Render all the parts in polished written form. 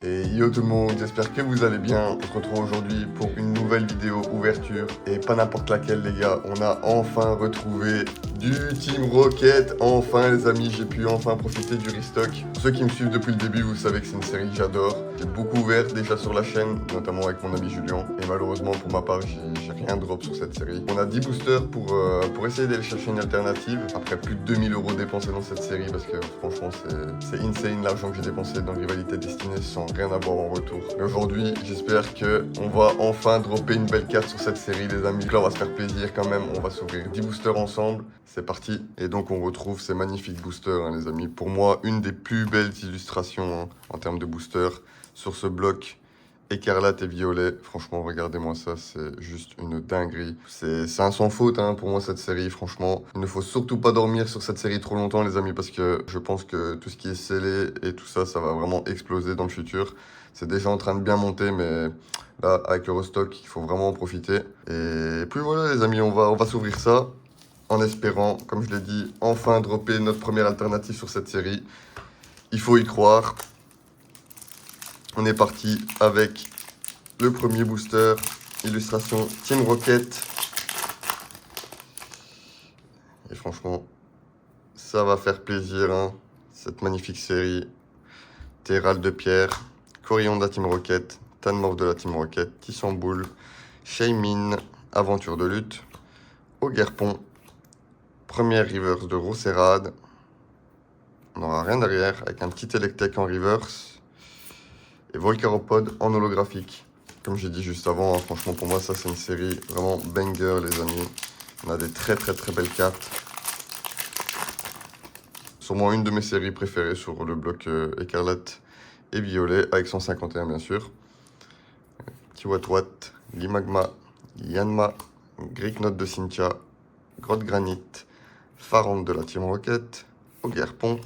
Et yo tout le monde, j'espère que vous allez bien. On se retrouve aujourd'hui pour une nouvelle vidéo ouverture. Et pas n'importe laquelle les gars, on a enfin retrouvé du Team Rocket. Enfin les amis, j'ai pu enfin profiter du restock. Pour ceux qui me suivent depuis le début, vous savez que c'est une série que j'adore. J'ai beaucoup ouvert déjà sur la chaîne, notamment avec mon ami Julien. Et malheureusement pour ma part, j'ai rien drop sur cette série. On a 10 boosters pour essayer d'aller chercher une alternative. Après plus de 2000 € dépensés dans cette série parce que franchement c'est insane l'argent que j'ai dépensé dans Rivalité Destinée sans rien avoir en retour. Mais aujourd'hui, j'espère que on va enfin dropper une belle carte sur cette série, les amis. Donc là, on va se faire plaisir quand même. On va s'ouvrir 10 boosters ensemble. C'est parti. Et donc, on retrouve ces magnifiques boosters, hein, les amis. Pour moi, une des plus belles illustrations, hein, en termes de boosters sur ce bloc écarlate et violet. Franchement, regardez-moi ça, c'est juste une dinguerie. C'est un sans faute hein, pour moi cette série, franchement. Il ne faut surtout pas dormir sur cette série trop longtemps les amis parce que je pense que tout ce qui est scellé et tout ça, ça va vraiment exploser dans le futur. C'est déjà en train de bien monter mais là avec le restock, il faut vraiment en profiter. Et puis voilà les amis, on va s'ouvrir ça en espérant, comme je l'ai dit, enfin dropper notre première alternative sur cette série. Il faut y croire. On est parti avec le premier booster, illustration Team Rocket. Et franchement, ça va faire plaisir, hein, cette magnifique série. Terral de Pierre, Corionda Team Rocket, Tanmorph de la Team Rocket, Tissamboul, Shaymin, Aventure de lutte, Ogerpon, première reverse de Roserade. On n'aura rien derrière, avec un petit Electek en reverse. Et Volcaropod en holographique. Comme j'ai dit juste avant, hein, franchement pour moi ça c'est une série vraiment banger les amis. On a des très belles cartes. Sûrement une de mes séries préférées sur le bloc écarlate et violet, avec 151 bien sûr. Tiwatwat, Limagma, Yanma, Greek Note de Cynthia, Grotte Granite, Farande de la Team Rocket, Ogerpon,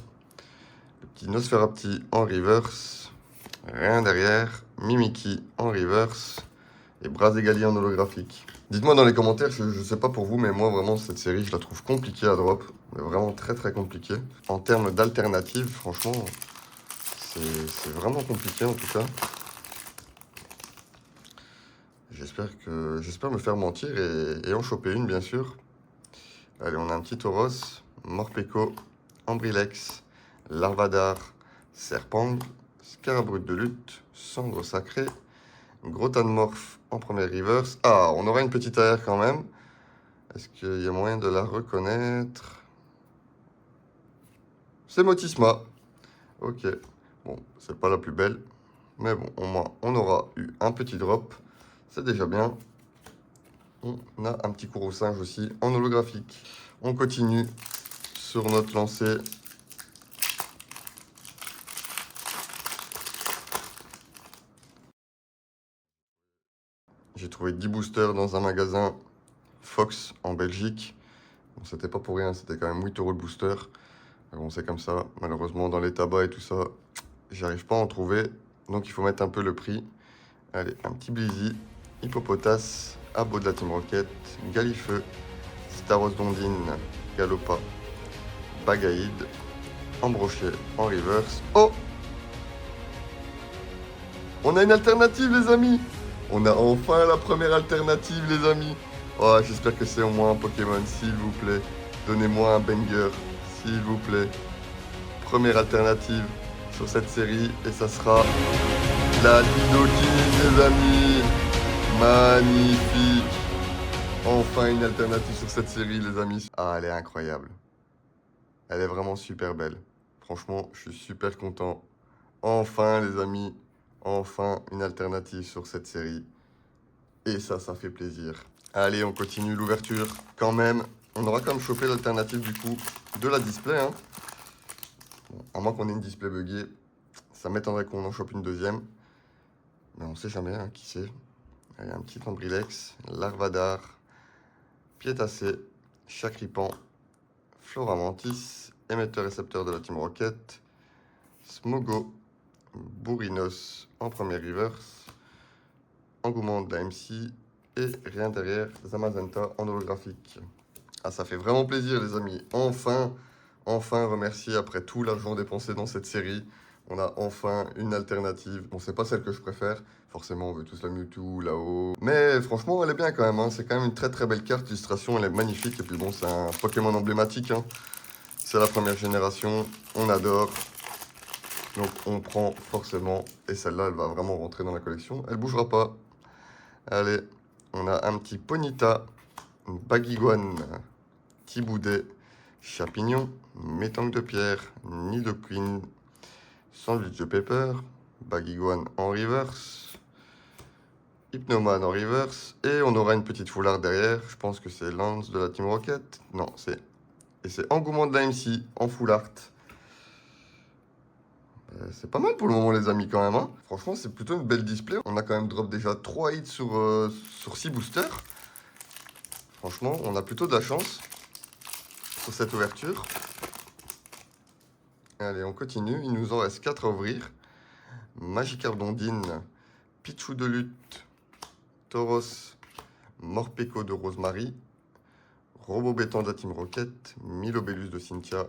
le petit Nosferapti en reverse. Rien derrière, Mimiki en reverse et Brazegali en holographique. Dites-moi dans les commentaires, je sais pas pour vous, mais moi vraiment cette série, je la trouve compliquée à drop. Mais vraiment très compliquée. En termes d'alternatives, franchement, c'est vraiment compliqué en tout cas. J'espère me faire mentir et en choper une bien sûr. Allez, on a un petit Tauros, Morpeko, Ambrilex, Larvadar, Serpang, Scarabrute de lutte, Cendre sacrée, Gros Tanmorph en première reverse. Ah, on aura une petite AR quand même. Est-ce qu'il y a moyen de la reconnaître? C'est Motisma. Ok. Bon, c'est pas la plus belle. Mais bon, au moins, on aura eu un petit drop. C'est déjà bien. On a un petit cours au singe aussi en holographique. On continue sur notre lancée. J'ai trouvé 10 boosters dans un magasin Fox en Belgique. Bon, c'était pas pour rien, c'était quand même 8 € le booster. Mais bon, c'est comme ça. Malheureusement, dans les tabacs et tout ça, j'arrive pas à en trouver. Donc, il faut mettre un peu le prix. Allez, un petit Blizzy, Hippopotas, Abo de la Team Rocket, Galifeu, Staros Dondine, Galopa, Bagaïd, Ambrochet en reverse. Oh! On a une alternative, les amis! On a enfin la première alternative, les amis! Oh, j'espère que c'est au moins un Pokémon, s'il vous plaît. Donnez-moi un banger, s'il vous plaît. Première alternative sur cette série, et ça sera la Nidoking, les amis! Magnifique! Enfin une alternative sur cette série, les amis. Ah, elle est incroyable. Elle est vraiment super belle. Franchement, je suis super content. Enfin, les amis, enfin une alternative sur cette série. Et ça fait plaisir. Allez, on continue l'ouverture quand même. On aura quand même chopé l'alternative du coup de la display. Hein. Bon, à moins qu'on ait une display buggée, ça m'étonnerait qu'on en chope une deuxième. Mais on sait jamais, hein, qui sait. Allez, un petit Ambrilex, Larvadar, Piétacé, Chakripan, Floramantis, émetteur-récepteur de la Team Rocket, Smogo, Bourrinos en première reverse, Engouement de la MC et rien derrière, Zamazenta en holographique. Ah, ça fait vraiment plaisir les amis, enfin remercier après tout l'argent dépensé dans cette série. On a enfin une alternative. Bon, c'est pas celle que je préfère. Forcément, on veut tous la Mewtwo là-haut. Mais franchement, elle est bien quand même, hein. C'est quand même une très très belle carte. L'illustration, elle est magnifique. Et puis bon, c'est un Pokémon emblématique, hein. C'est la première génération. On adore. Donc on prend forcément. Et celle-là, elle va vraiment rentrer dans la collection. Elle bougera pas. Allez, on a un petit Ponyta, une Baguiguane, Tiboudet, Chapignon, Métanque de Pierre, Nidoqueen, Sandwich de Pepper, Baguiguane en reverse, Hypnoman en reverse, et on aura une petite foulard derrière. Je pense que c'est Lance de la Team Rocket. Non, c'est... Et c'est Engouement de la MC en full art. C'est pas mal pour le moment les amis quand même, hein. Franchement c'est plutôt une belle display. On a quand même drop déjà 3 hits sur 6 boosters. Franchement on a plutôt de la chance sur cette ouverture. Allez on continue, il nous en reste 4 à ouvrir. Magikarp d'Ondine, Pichou de Lutte, Tauros, Morpeko de Rosemary, Robobétan de la Team Rocket, Milobellus de Cynthia,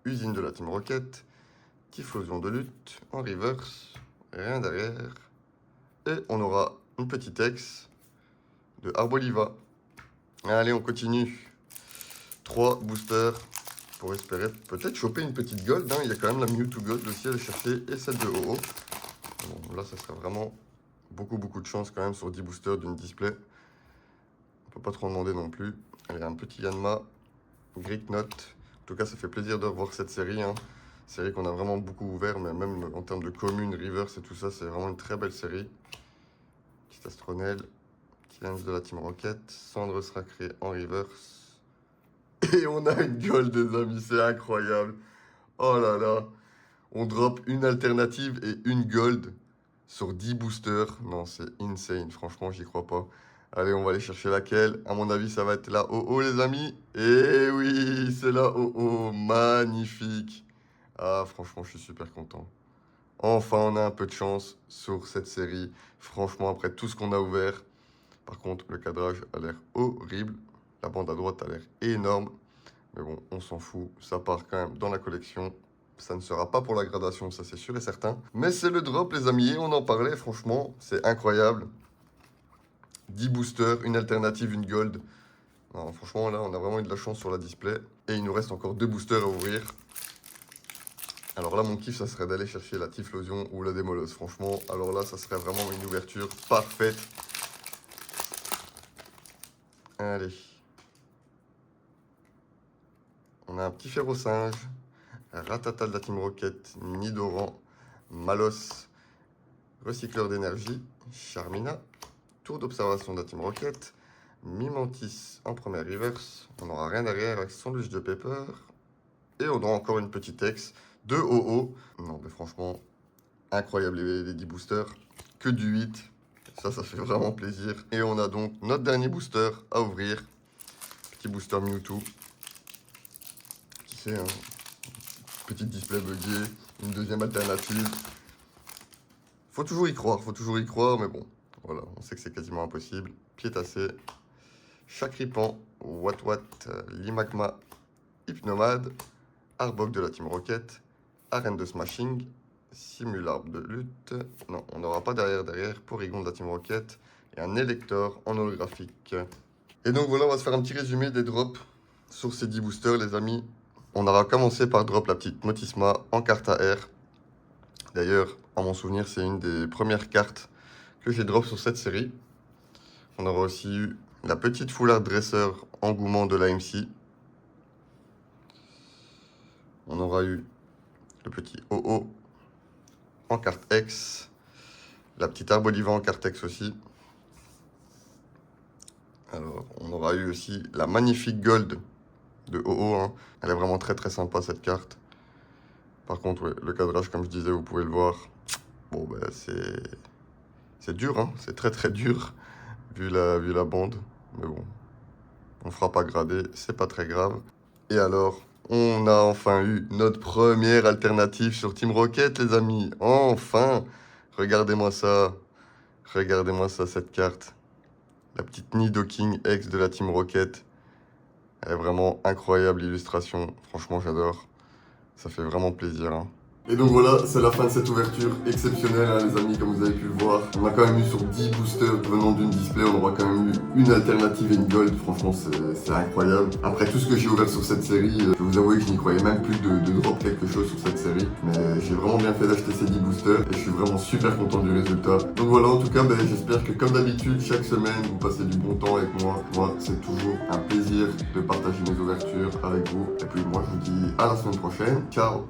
Usine de la Team Rocket, Typhlosion de Lutte en reverse, rien derrière. Et on aura une petite ex de Arboliva. Allez, on continue. 3 boosters pour espérer peut-être choper une petite gold, hein. Il y a quand même la Mewtwo Gold aussi à aller chercher et celle de OO. Bon, là, ça serait vraiment beaucoup de chance quand même sur 10 boosters d'une display. On peut pas trop en demander non plus. Allez, un petit Yanma, Greek Note. En tout cas, ça fait plaisir de revoir cette série, hein. Série qu'on a vraiment beaucoup ouvert, mais même en termes de communes, rivers et tout ça, c'est vraiment une très belle série. Petit Astronel, petit Lance de la Team Rocket, Cendre sera créée en reverse. Et on a une gold, des amis, c'est incroyable. Oh là là, on drop une alternative et une gold sur 10 boosters. Non, c'est insane, franchement, j'y crois pas. Allez, on va aller chercher laquelle. À mon avis, ça va être la OO, les amis. Et oui, c'est la OO, magnifique. Ah, franchement, je suis super content. Enfin, on a un peu de chance sur cette série. Franchement, après tout ce qu'on a ouvert. Par contre, le cadrage a l'air horrible. La bande à droite a l'air énorme. Mais bon, on s'en fout. Ça part quand même dans la collection. Ça ne sera pas pour la gradation, ça c'est sûr et certain. Mais c'est le drop, les amis. On en parlait, franchement. C'est incroyable. 10 boosters, une alternative, une gold. Non, franchement, là, on a vraiment eu de la chance sur la display. Et il nous reste encore 2 boosters à ouvrir. Alors là, mon kiff, ça serait d'aller chercher la Typhlosion ou la Démolosse. Franchement, alors là, ça serait vraiment une ouverture parfaite. Allez. On a un petit Ferrosinge, Ratata de la Team Rocket, Nidoran, Malos, Recycleur d'énergie, Charmina, Tour d'observation de la Team Rocket, Mimantis en première reverse. On n'aura rien derrière avec Sandwich de Pepper. Et on aura encore une petite ex de OO. Non, mais franchement, incroyable les 10 boosters. Que du 8. Ça fait vraiment plaisir. Et on a donc notre dernier booster à ouvrir. Petit booster Mewtwo. Qui sait, hein. Petite display buggée. Une deuxième alternative. Faut toujours y croire, mais bon. Voilà, on sait que c'est quasiment impossible. Piétassé. Chacripan. Wat, Limagma. Hypnomade. Arbok de la Team Rocket. Arène de Smashing. Simularbre de lutte. Non, on n'aura pas derrière. Porygon de la Team Rocket. Et un Elector en holographique. Et donc voilà, on va se faire un petit résumé des drops sur ces 10 boosters, les amis. On aura commencé par drop la petite Motisma en carte AR. D'ailleurs, en mon souvenir, c'est une des premières cartes que j'ai drop sur cette série. On aura aussi eu la petite foulard dresseur Engouement de la MC. On aura eu le petit OO en carte X. La petite Arboliva en carte X aussi. Alors, on aura eu aussi la magnifique Gold de OO, hein. Elle est vraiment très sympa cette carte. Par contre, ouais, le cadrage, comme je disais, vous pouvez le voir. Bon, ben, c'est dur, hein. C'est très dur, vu la bande. Mais bon, on fera pas grader, c'est pas très grave. Et alors, on a enfin eu notre première alternative sur Team Rocket, les amis. Enfin! Regardez-moi ça. Regardez-moi ça, cette carte. La petite Nidoking ex de la Team Rocket. Elle est vraiment incroyable, l'illustration. Franchement, j'adore. Ça fait vraiment plaisir, hein. Et donc voilà, c'est la fin de cette ouverture exceptionnelle, hein, les amis, comme vous avez pu le voir. On a quand même eu sur 10 boosters venant d'une display, on aura quand même eu une alternative et une gold. Franchement, c'est incroyable. Après tout ce que j'ai ouvert sur cette série, je vais vous avouer que je n'y croyais même plus de drop quelque chose sur cette série. Mais j'ai vraiment bien fait d'acheter ces 10 boosters et je suis vraiment super content du résultat. Donc voilà, en tout cas, j'espère que comme d'habitude, chaque semaine, vous passez du bon temps avec moi. Moi, c'est toujours un plaisir de partager mes ouvertures avec vous. Et puis moi, je vous dis à la semaine prochaine. Ciao!